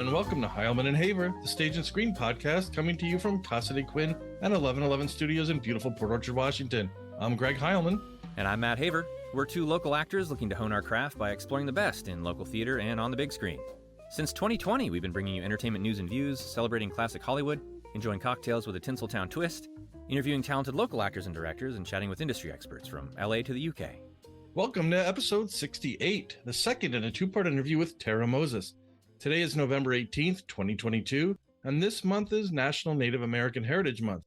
and welcome to Heilman and Haver, the Stage and Screen podcast coming to you from Casa de Quinn and 1111 Studios in beautiful Port Orchard, Washington. I'm Greg Heilman. And I'm Matt Haver. We're two local actors looking to hone our craft by exploring the best in local theater and on the big screen. Since 2020, we've been bringing you entertainment news and views, celebrating classic Hollywood, enjoying cocktails with a Tinseltown twist, interviewing talented local actors and directors, and chatting with industry experts from LA to the UK. Welcome to episode 68, the second in a two-part interview with Tara Moses. Today is November 18th, 2022, and this month is National Native American Heritage Month.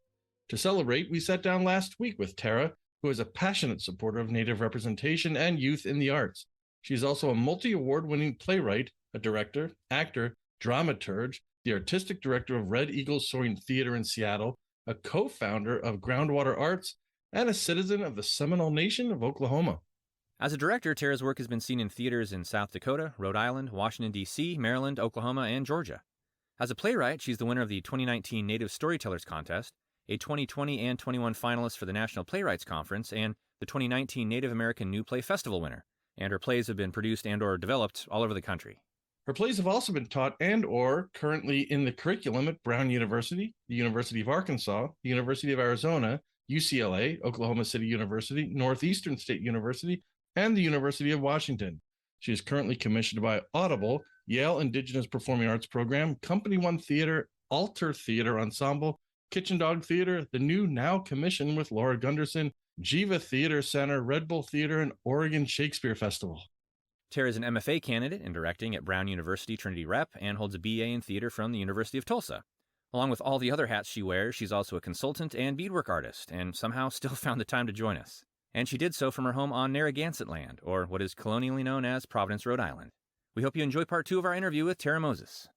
To celebrate, we sat down last week with Tara, who is a passionate supporter of Native representation and youth in the arts. She's also a multi-award-winning playwright, a director, actor, dramaturge, the artistic director of Red Eagle Soaring Theater in Seattle, a co-founder of Groundwater Arts, and a citizen of the Seminole Nation of Oklahoma. As a director, Tara's work has been seen in theaters in South Dakota, Rhode Island, Washington, D.C., Maryland, Oklahoma, and Georgia. As a playwright, she's the winner of the 2019 Native Storytellers Contest, a 2020 and 21 finalist for the National Playwrights Conference, and the 2019 Native American New Play Festival winner. And her plays have been produced and or developed all over the country. Her plays have also been taught and or currently in the curriculum at Brown University, the University of Arkansas, the University of Arizona, UCLA, Oklahoma City University, Northeastern State University, and the University of Washington. She is currently commissioned by Audible, Yale Indigenous Performing Arts Program, Company One Theater, Alter Theater Ensemble, Kitchen Dog Theater, the new Now Commission with Laura Gunderson, Jiva Theater Center, Red Bull Theater, and Oregon Shakespeare Festival. Tara is an MFA candidate in directing at Brown University Trinity Rep and holds a BA in theater from the University of Tulsa. Along with all the other hats she wears, she's also a consultant and beadwork artist, and somehow still found the time to join us. And she did so from her home on Narragansett land, or what is colonially known as Providence, Rhode Island. We hope you enjoy part 2 of our interview with Tara Moses.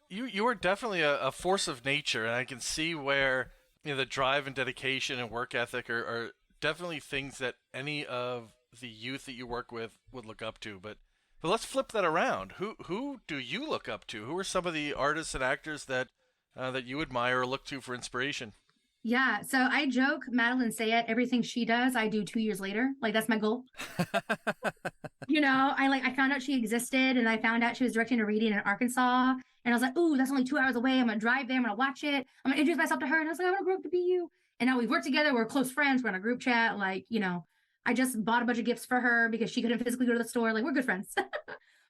You are definitely a force of nature, and I can see where the drive and dedication and work ethic are definitely things that any of the youth that you work with would look up to. But let's flip that around. Who do you look up to? Who are some of the artists and actors that you admire or look to for inspiration? Yeah, so I joke, Madeline Sayet, everything she does, I do 2 years later. Like, that's my goal. I found out she existed, and I found out she was directing a reading in Arkansas, and I was like, ooh, that's only 2 hours away. I'm going to drive there. I'm going to watch it. I'm going to introduce myself to her, and I was like, I want to grow up to be you. And now we've worked together. We're close friends. We're in a group chat. I just bought a bunch of gifts for her because she couldn't physically go to the store. We're good friends.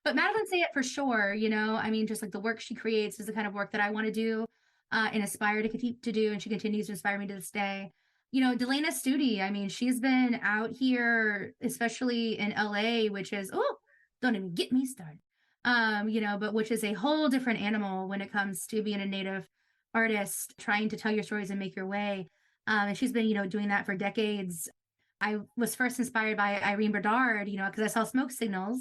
But Madeline Sayet, for sure, just the work she creates is the kind of work that I want to do. And aspire to continue to do, and she continues to inspire me to this day. Delana Studi, she's been out here, especially in LA, which is, don't even get me started, but which is a whole different animal when it comes to being a Native artist, trying to tell your stories and make your way. And she's been, doing that for decades. I was first inspired by Irene Bedard, because I saw Smoke Signals,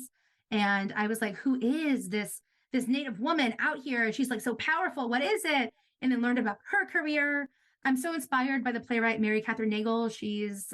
and I was like, who is this Native woman out here? She's so powerful. What is it? And then learned about her career. I'm so inspired by the playwright Mary Catherine Nagel. She was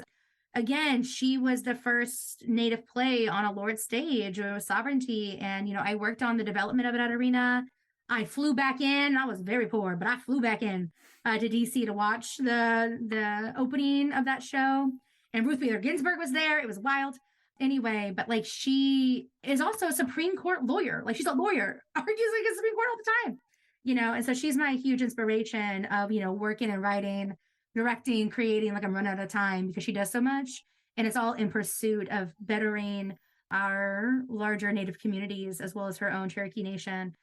the first Native play on a Lord stage, or Sovereignty. And, I worked on the development of it at Arena. I flew back in. I was very poor, but I flew back in to DC to watch the opening of that show. And Ruth Bader Ginsburg was there. It was wild. Anyway, but she is also a Supreme Court lawyer. She's a lawyer, argues a Supreme Court all the time. And so she's my huge inspiration of, working and writing, directing, creating. I'm running out of time because she does so much. And it's all in pursuit of bettering our larger Native communities as well as her own Cherokee Nation.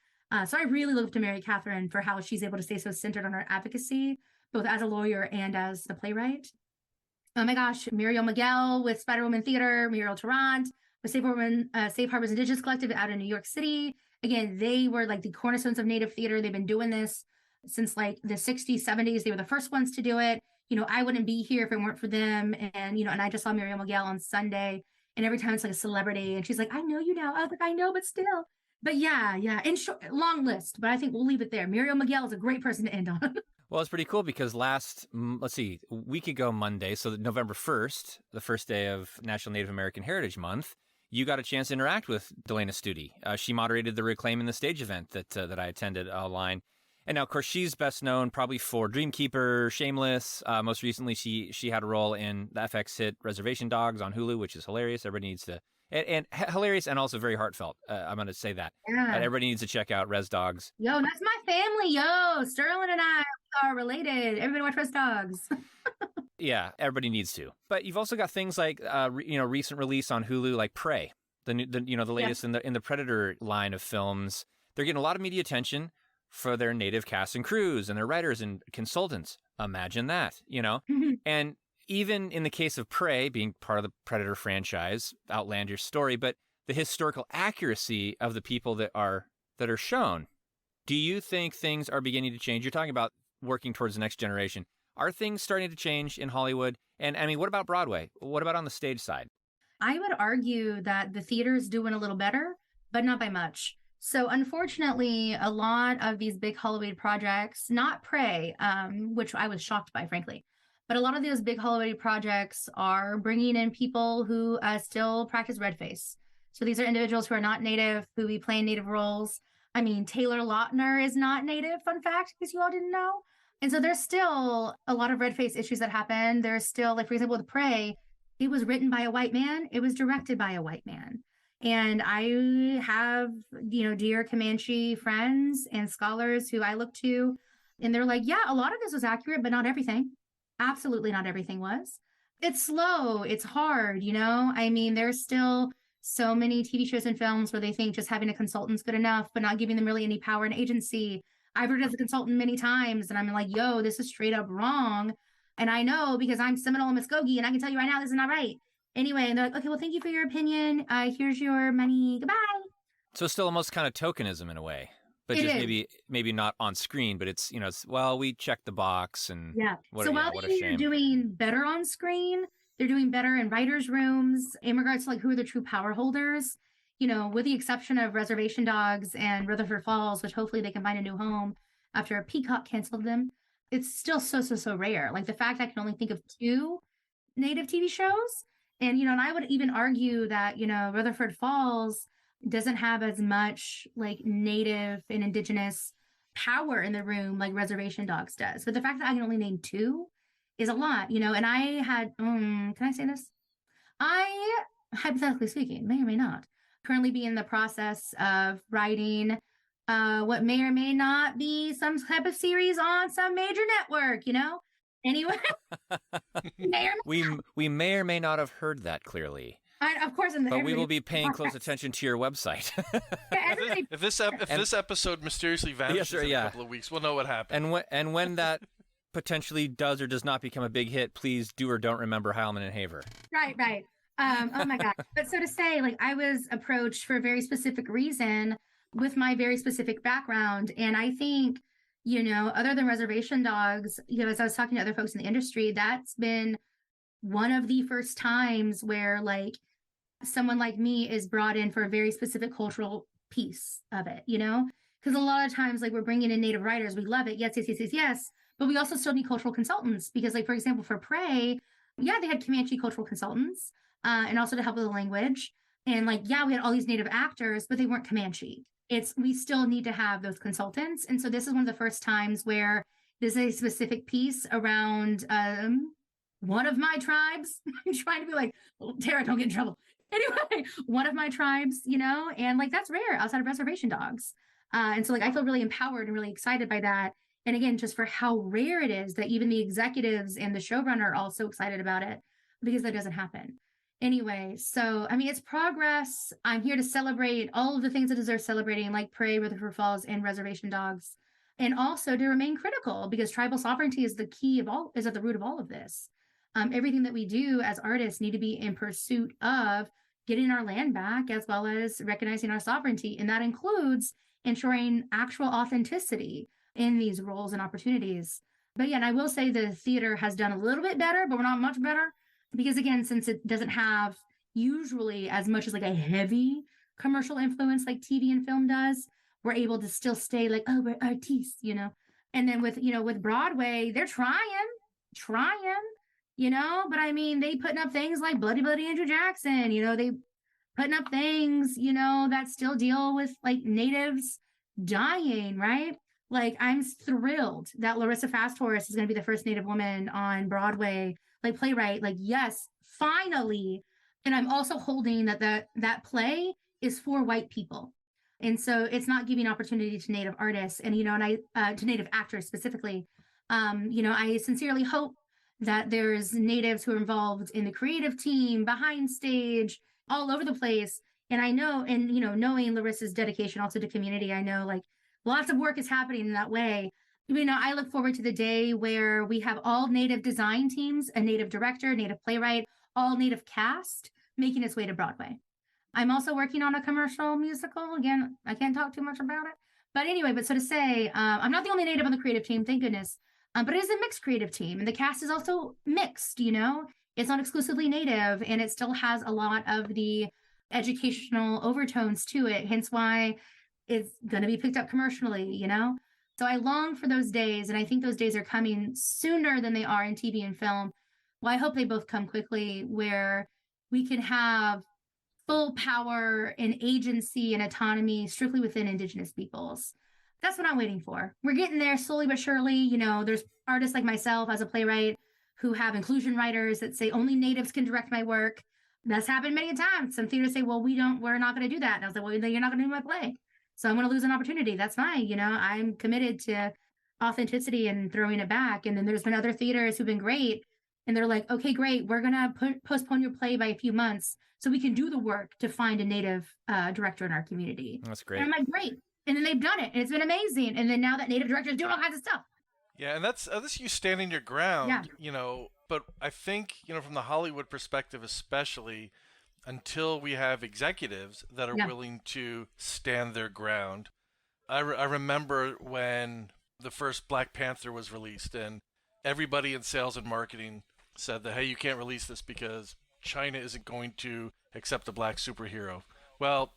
So I really look up to Mary Catherine for how she's able to stay so centered on her advocacy, both as a lawyer and as a playwright. Oh my gosh, Muriel Miguel with Spider Woman Theater, Muriel Tarrant with Safe Harbors Indigenous Collective out of New York City. Again, they were the cornerstones of Native theater. They've been doing this since the 60s, 70s. They were the first ones to do it. I wouldn't be here if it weren't for them. And, and I just saw Muriel Miguel on Sunday, and every time it's a celebrity, and she's like, I know you now. I was like, I know, but still. But yeah. In short, long list, but I think we'll leave it there. Muriel Miguel is a great person to end on. Well, it's pretty cool because a week ago Monday, so November 1st, the first day of National Native American Heritage Month, you got a chance to interact with Delana Studi. She moderated the Reclaiming the Stage event that I attended online. And now, of course, she's best known probably for Dreamkeeper, Shameless. Most recently, she had a role in the FX hit Reservation Dogs on Hulu, which is hilarious. Everybody needs to and hilarious and also very heartfelt. I'm going to say that. Yeah. Everybody needs to check out Res Dogs. Yo, that's my family. Yo, Sterling and I are related. Everybody watch Res Dogs. Yeah, everybody needs to. But you've also got things like, recent release on Hulu, like Prey, the latest in the Predator line of films. They're getting a lot of media attention for their native cast and crews and their writers and consultants. Imagine that, And even in the case of Prey being part of the Predator franchise, outlandish story, but the historical accuracy of the people that are shown. Do you think things are beginning to change? You're talking about working towards the next generation. Are things starting to change in Hollywood? And I mean, what about Broadway? What about on the stage side? I would argue that the theater's doing a little better, but not by much. So unfortunately, a lot of these big Hollywood projects, not Prey, which I was shocked by, frankly, but a lot of those big Hollywood projects are bringing in people who still practice red face. So these are individuals who are not native, who be playing native roles. I mean, Taylor Lautner is not native, fun fact, because you all didn't know. And so there's still a lot of red face issues that happen. There's still, like, for example, with Prey, it was written by a white man. It was directed by a white man. And I have, dear Comanche friends and scholars who I look to, and they're like, yeah, a lot of this was accurate, but not everything. Absolutely not everything was. It's slow. It's hard, I mean, there's still so many TV shows and films where they think just having a consultant's good enough, but not giving them really any power and agency. I've worked as a consultant many times, and I'm like, yo, this is straight up wrong. And I know because I'm Seminole and Muskogee, and I can tell you right now, this is not right. Anyway, and they're like, okay, well, thank you for your opinion. Here's your money. Goodbye. So it's still almost kind of tokenism in a way, but It just is. maybe not on screen, but it's, we checked the box and So while what a they're shame. doing better on screen, they're doing better in writers' rooms in regards to like who are the true power holders. With the exception of Reservation Dogs and Rutherford Falls, which hopefully they can find a new home after Peacock canceled them. It's still so rare. Like the fact I can only think of 2 native TV shows. And, and I would even argue that, Rutherford Falls doesn't have as much like native and indigenous power in the room like Reservation Dogs does. But the fact that I can only name 2 is a lot, and I had, can I say this? I, hypothetically speaking, may or may not, currently be in the process of writing what may or may not be some type of series on some major network, Anyway, we may or may not have heard that clearly. Of course, but we will be paying close attention to your website. If this episode mysteriously vanishes in a couple of weeks, we'll know what happened. And when that potentially does or does not become a big hit, please do or don't remember Heilman and Haver. Right. Oh my God. But so to say, like, I was approached for a very specific reason with my very specific background. And I think, other than Reservation Dogs, as I was talking to other folks in the industry, that's been one of the first times where like someone like me is brought in for a very specific cultural piece of it, because a lot of times like we're bringing in native writers. We love it. Yes. But we also still need cultural consultants because like, for example, for Prey, they had Comanche cultural consultants and also to help with the language. And like, we had all these native actors, but they weren't Comanche. We still need to have those consultants. And so this is one of the first times where there's a specific piece around one of my tribes. I'm trying to be like, Tara, don't get in trouble. Anyway, one of my tribes, and like that's rare outside of Reservation Dogs. And so like I feel really empowered and really excited by that. And again, just for how rare it is that even the executives and the showrunner are all so excited about it because that doesn't happen. Anyway, so, I mean, it's progress. I'm here to celebrate all of the things that deserve celebrating, like Prey, Rutherford Falls, and Reservation Dogs. And also to remain critical because tribal sovereignty is the key is at the root of all of this. Everything that we do as artists need to be in pursuit of getting our land back as well as recognizing our sovereignty. And that includes ensuring actual authenticity in these roles and opportunities. But yeah, and I will say the theater has done a little bit better, but we're not much better. Because again, since it doesn't have usually as much as like a heavy commercial influence like TV and film does, we're able to still stay like, oh, we're artistes, And then with Broadway, they're trying, but I mean, they putting up things like Bloody Andrew Jackson, they putting up things, that still deal with like natives dying, right? Like I'm thrilled that Larissa Fasthorse is going to be the first Native woman on Broadway, like playwright, like, yes, finally. And I'm also holding that play is for white people. And so it's not giving opportunity to Native artists and, to Native actors specifically. I sincerely hope that there's Natives who are involved in the creative team, behind stage, all over the place. And I know, and, knowing Larissa's dedication also to community, I know like lots of work is happening in that way. I look forward to the day where we have all Native design teams, a Native director, Native playwright, all Native cast making its way to Broadway. I'm also working on a commercial musical. Again, I can't talk too much about it. But anyway, so to say, I'm not the only Native on the creative team, thank goodness. But it is a mixed creative team. And the cast is also mixed, It's not exclusively Native, and it still has a lot of the educational overtones to it, hence why it's going to be picked up commercially, So I long for those days, and I think those days are coming sooner than they are in TV and film. Well, I hope they both come quickly, where we can have full power and agency and autonomy strictly within Indigenous peoples. That's what I'm waiting for. We're getting there slowly but surely. There's artists like myself as a playwright who have inclusion writers that say only Natives can direct my work. That's happened many times. Some theaters say, well, we're not going to do that. And I was like, well, then you're not going to do my play. So I'm going to lose an opportunity. That's fine. I'm committed to authenticity and throwing it back. And then there's been other theaters who've been great. And they're like, okay, great. We're going to postpone your play by a few months so we can do the work to find a Native director in our community. That's great. And I'm like, great. And then they've done it. And it's been amazing. And then now that Native directors doing all kinds of stuff. Yeah, and that's you standing your ground, But I think, from the Hollywood perspective especially, until we have executives that are willing to stand their ground. I remember when the first Black Panther was released, and everybody in sales and marketing said that, hey, you can't release this because China isn't going to accept a black superhero. Well,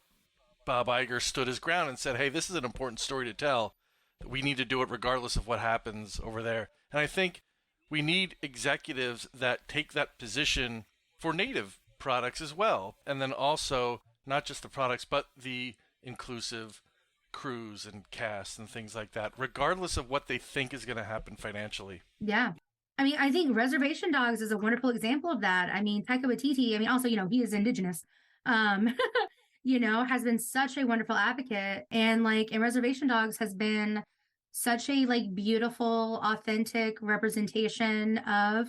Bob Iger stood his ground and said, hey, this is an important story to tell. We need to do it regardless of what happens over there. And I think we need executives that take that position for Native products as well. And then also, not just the products, but the inclusive crews and casts and things like that, regardless of what they think is going to happen financially. Yeah. I think Reservation Dogs is a wonderful example of that. Taika Waititi, also, he is Indigenous, has been such a wonderful advocate. And and Reservation Dogs has been such a beautiful, authentic representation of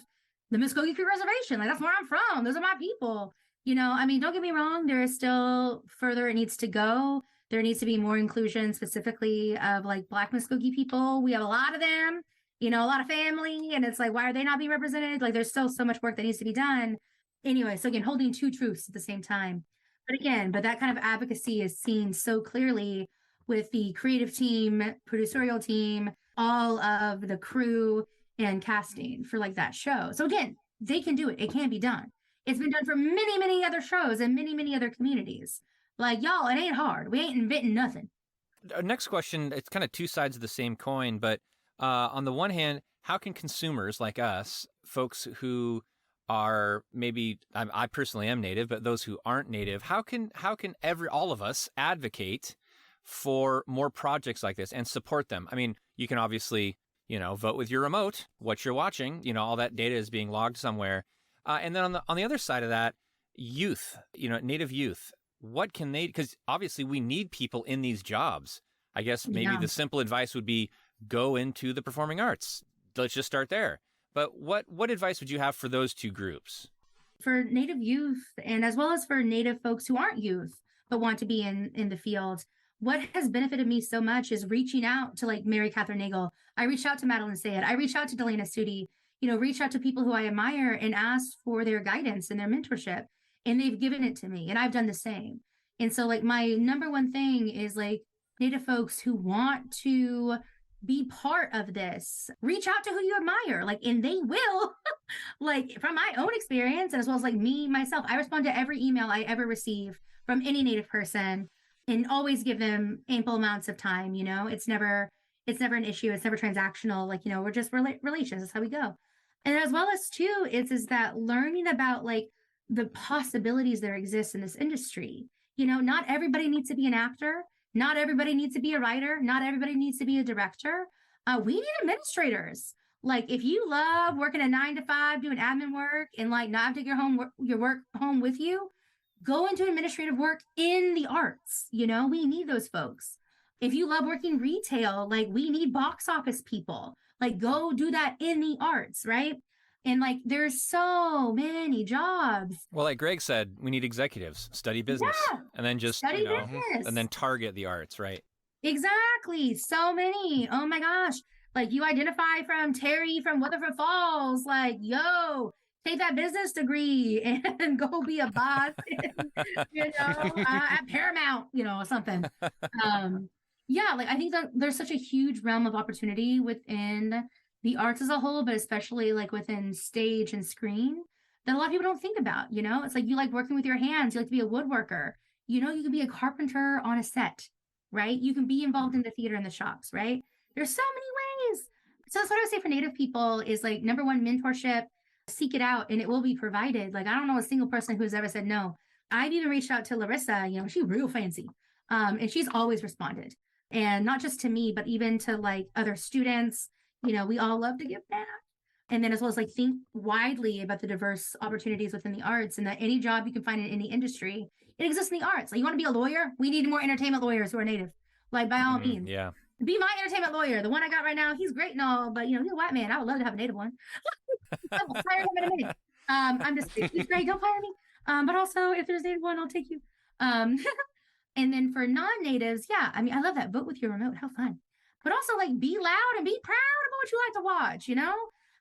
the Muskogee Creek Reservation. That's where I'm from. Those are my people. Don't get me wrong. There is still further it needs to go. There needs to be more inclusion specifically of Black Muskogee people. We have a lot of them, a lot of family. And it's why are they not being represented? There's still so much work that needs to be done. Anyway, so again, holding two truths at the same time. But that kind of advocacy is seen so clearly with the creative team, producerial team, all of the crew and casting for that show. So again, they can do it. It can be done. It's been done for many, many other shows and many, many other communities. Y'all, it ain't hard. We ain't inventing nothing. Next question, it's kind of two sides of the same coin, but on the one hand, how can consumers like us, folks who are maybe, I personally am Native, but those who aren't Native, how can all of us advocate for more projects like this and support them? You can obviously, vote with your remote, what you're watching, all that data is being logged somewhere. And then on the other side of that, youth, Native youth, what can they, because obviously we need people in these jobs. I guess maybe the simple advice would be go into the performing arts. Let's just start there. But what advice would you have for those two groups? For Native youth, and as well as for Native folks who aren't youth, but want to be in the field, what has benefited me so much is reaching out to Mary Catherine Nagel. I reached out to Madeline Sayed. I reached out to Delana Sudi, reach out to people who I admire and ask for their guidance and their mentorship. And they've given it to me, and I've done the same. And so my number one thing is Native folks who want to be part of this, reach out to who you admire, and they will. From my own experience, and as well as me myself, I respond to every email I ever receive from any Native person and always give them ample amounts of time. It's never an issue. It's never transactional. We're just relations. That's how we go. And as well as too, is that learning about the possibilities that exist in this industry. Not everybody needs to be an actor. Not everybody needs to be a writer. Not everybody needs to be a director. We need administrators. Like, if you love working a 9 to 5, doing admin work, and like not take your work home with you, go into administrative work in the arts. You know, we need those folks. If you love working retail, like we need box office people. Like, go do that in the arts, right? And like, there's so many jobs. Well, like Greg said, we need executives, study business, and then just, Study business. and then target the arts, right? Exactly. So many. Oh my gosh. Like, you identify from Terry from Weatherford Falls, like, yo, take that business degree and go be a boss, at Paramount, or something. Yeah, like, I think that there's such a huge realm of opportunity within the arts as a whole, but especially like within stage and screen, that a lot of people don't think about. It's like, you like working with your hands, you like to be a woodworker, you can be a carpenter on a set, right? You can be involved in the theater and the shops, right? There's so many ways. So that's what I would say for Native people is, like, number one, mentorship, seek it out and it will be provided. Like, I don't know a single person who's ever said no. I've even reached out to Larissa, she's real fancy. And she's always responded. And not just to me, but even to like other students, we all love to give back. And then as well as like think widely about the diverse opportunities within the arts, and that any job you can find in any industry, it exists in the arts. Like, you want to be a lawyer? We need more entertainment lawyers who are Native. Like, by all means. Yeah. Be my entertainment lawyer. The one I got right now, he's great and all, but he's a white man. I would love to have a Native one. I will fire him in a minute. I'm just kidding. He's great. Don't fire me. But also, if there's a Native one, I'll take you. And then for non-Natives, yeah, I mean, I love that. Vote with your remote. How fun. But also, like, be loud and be proud about what you like to watch,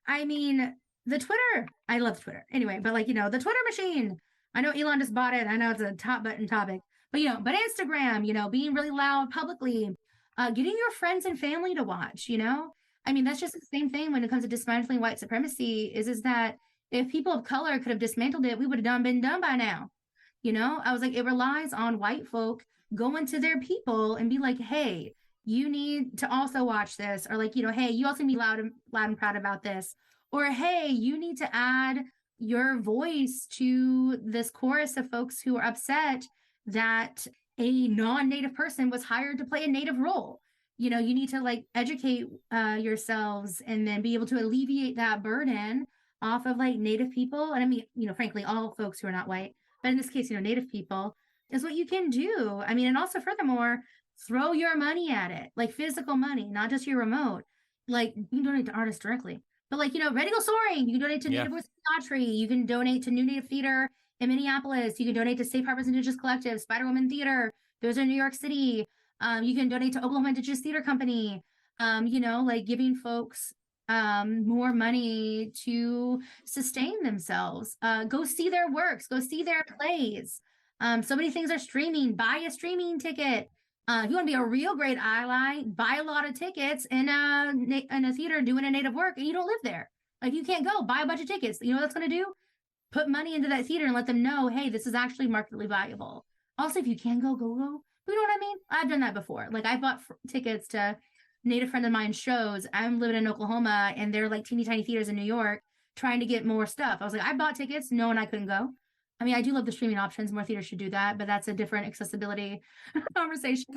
I mean, the Twitter, I love Twitter. Anyway, but like, the Twitter machine, I know Elon just bought it. I know it's a top button topic, but but Instagram, being really loud publicly, getting your friends and family to watch, I mean, that's just the same thing when it comes to dismantling white supremacy is that if people of color could have dismantled it, we would have been done by now. I was like, it relies on white folk going to their people and be like, hey, you need to also watch this, or like, hey, you also need to be loud and proud about this, or hey, you need to add your voice to this chorus of folks who are upset that a non-Native person was hired to play a Native role. You need to like educate yourselves and then be able to alleviate that burden off of like Native people. And I mean, frankly, all folks who are not white, but in this case, Native people is what you can do. I mean, and also furthermore, throw your money at it, like physical money, not just your remote. Like, you can donate to artists directly, but like, Ready to Go Soaring, you can donate to Native Voices of Daughtry, you can donate to New Native Theater in Minneapolis, you can donate to Safe Harbors Indigenous Collective, Spider Woman Theater, those are in New York City. You can donate to Oklahoma Indigenous Theater Company, like giving folks more money to sustain themselves. Go see their works, go see their plays. So many things are streaming. Buy a streaming ticket. If you want to be a real great ally, buy a lot of tickets in a theater doing a Native work and you don't live there. Like, you can't go. Buy a bunch of tickets. You know what that's going to do? Put money into that theater and let them know, hey, this is actually markedly valuable. Also, if you can go. But you know what I mean? I've done that before. Like, I bought tickets to Native friend of mine's shows. I'm living in Oklahoma and they're like teeny tiny theaters in New York trying to get more stuff. I was like, I bought tickets. No, and I couldn't go. I mean, I do love the streaming options. More theaters should do that, but that's a different accessibility conversation.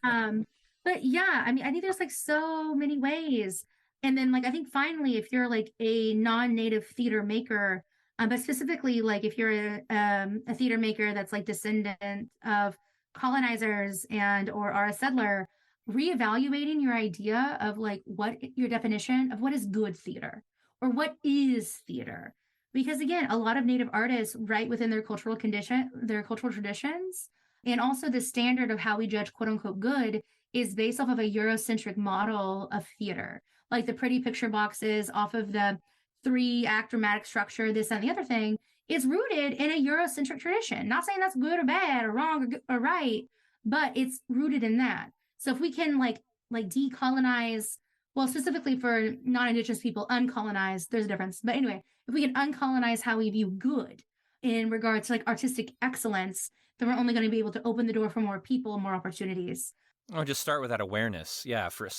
But yeah, I mean, I think there's like so many ways. And then like, I think finally, if you're like a non-Native theater maker, but specifically like if you're a theater maker that's like descendant of colonizers and or are a settler, reevaluating your idea of like what your definition of what is good theater or what is theater. Because again, a lot of Native artists write within their cultural traditions, and also the standard of how we judge quote unquote good is based off of a Eurocentric model of theater, like the pretty picture boxes off of the 3-act dramatic structure, this and the other thing. It's rooted in a Eurocentric tradition. Not saying that's good or bad or wrong or right, but it's rooted in that. So if we can like decolonize, well, specifically for non-Indigenous people, uncolonize, there's a difference. But anyway, if we can uncolonize how we view good in regards to like artistic excellence, then we're only going to be able to open the door for more people, more opportunities. Or just start with that awareness. Yeah, for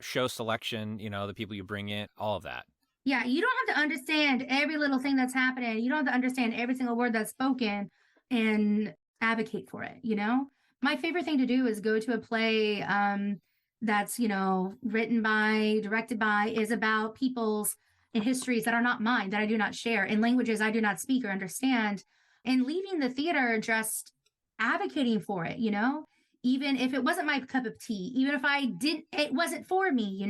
show selection, the people you bring in, all of that. Yeah, you don't have to understand every little thing that's happening. You don't have to understand every single word that's spoken and advocate for it, My favorite thing to do is go to a play that's, written by, directed by, is about people's and histories that are not mine, that I do not share, in languages I do not speak or understand, and leaving the theater just advocating for it, even if it wasn't my cup of tea, even if it wasn't for me,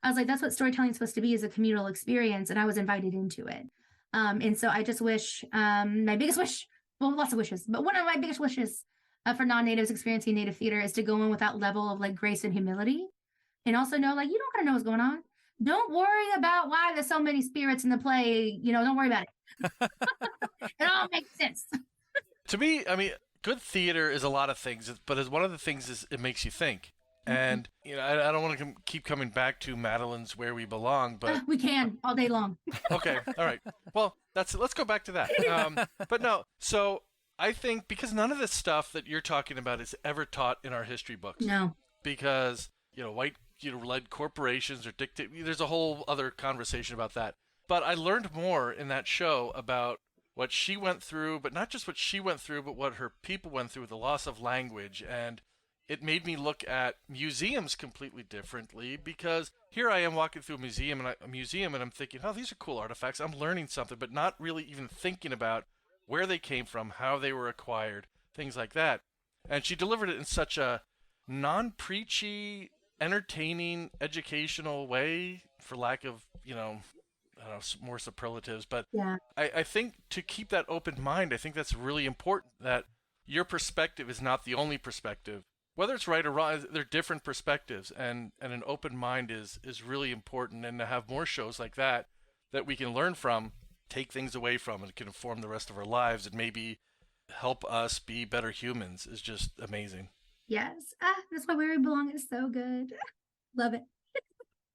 I was like, that's what storytelling is supposed to be, is a communal experience. And I was invited into it. And so I just wish, my biggest wish, well, lots of wishes, but one of my biggest wishes for non-natives experiencing Native theater is to go in with that level of like grace and humility, and also know, like, you don't gotta know what's going on. Don't worry about why there's so many spirits in the play. Don't worry about it. It all makes sense. To me, I mean, good theater is a lot of things, but as one of the things is it makes you think. And, I don't want to keep coming back to Madeline's Where We Belong, but we can all day long. Okay. All right. Well, let's go back to that. But no, so I think because none of this stuff that you're talking about is ever taught in our history books. No. Because, white, led corporations or dictate, there's a whole other conversation about that. But I learned more in that show about what she went through, but not just what she went through, but what her people went through with the loss of language. And it made me look at museums completely differently, because here I am walking through a museum and I'm thinking, oh, these are cool artifacts. I'm learning something, but not really even thinking about where they came from, how they were acquired, things like that. And she delivered it in such a non-preachy, entertaining, educational way, for lack of, I don't know, more superlatives. But yeah. I think to keep that open mind, I think that's really important, that your perspective is not the only perspective. Whether it's right or wrong, they're different perspectives, and an open mind is really important. And to have more shows like that we can learn from, take things away from, and can inform the rest of our lives and maybe help us be better humans is just amazing. Yes. That's why Where We Belong is so good. Love it.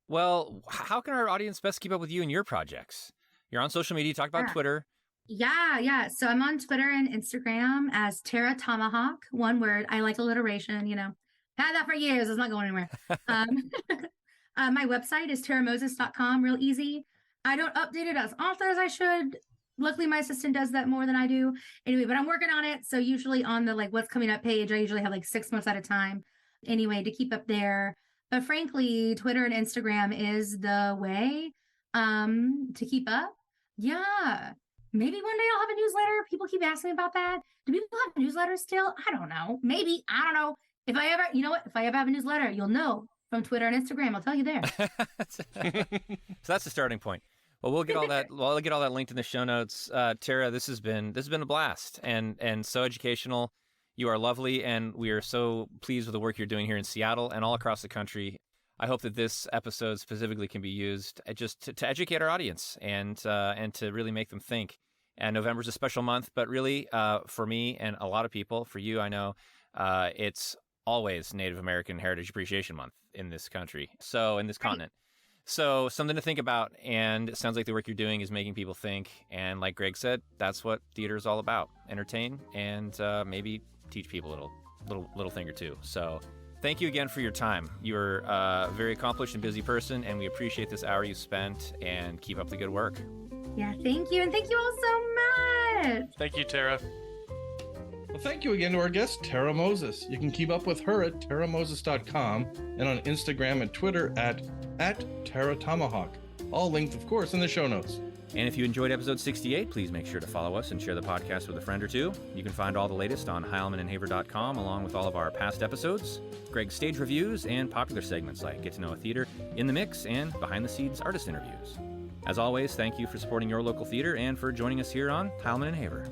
Well, how can our audience best keep up with you and your projects? You're on social media. Talk about Twitter. Yeah. So I'm on Twitter and Instagram as Tara Tomahawk. One word. I like alliteration, Had that for years. It's not going anywhere. My website is taramoses.com. Real easy. I don't update it as often as I should. Luckily, my assistant does that more than I do. Anyway, but I'm working on it. So usually on the what's coming up page, I usually have 6 months at a time. Anyway, to keep up there. But frankly, Twitter and Instagram is the way to keep up. Yeah. Maybe one day I'll have a newsletter. People keep asking me about that. Do people have newsletters still? I don't know. Maybe. I don't know. If I ever, if I ever have a newsletter, you'll know from Twitter and Instagram. I'll tell you there. So that's the starting point. Well, we'll get all that. We'll get all that linked in the show notes. Tara, this has been a blast and so educational. You are lovely, and we are so pleased with the work you're doing here in Seattle and all across the country. I hope that this episode specifically can be used just to educate our audience and to really make them think. And November's a special month, but really for me and a lot of people, for you, I know, it's always Native American Heritage Appreciation Month in this country. So in this continent. So something to think about, and it sounds like the work you're doing is making people think. And like Greg said, that's what theater is all about: entertain and maybe teach people a little thing or two. So thank you again for your time. You're a very accomplished and busy person, and we appreciate this hour you spent. And keep up the good work. Yeah, thank you, and thank you all so much. Thank you, Tara. Well, thank you again to our guest, Tara Moses. You can keep up with her at taramoses.com and on Instagram and Twitter at Tara Tomahawk. All linked, of course, in the show notes. And if you enjoyed episode 68, please make sure to follow us and share the podcast with a friend or two. You can find all the latest on heilmanandhaver.com, along with all of our past episodes, Greg's stage reviews, and popular segments like Get to Know a Theater, In the Mix, and Behind the Scenes artist interviews. As always, thank you for supporting your local theater and for joining us here on Heilman and Haver.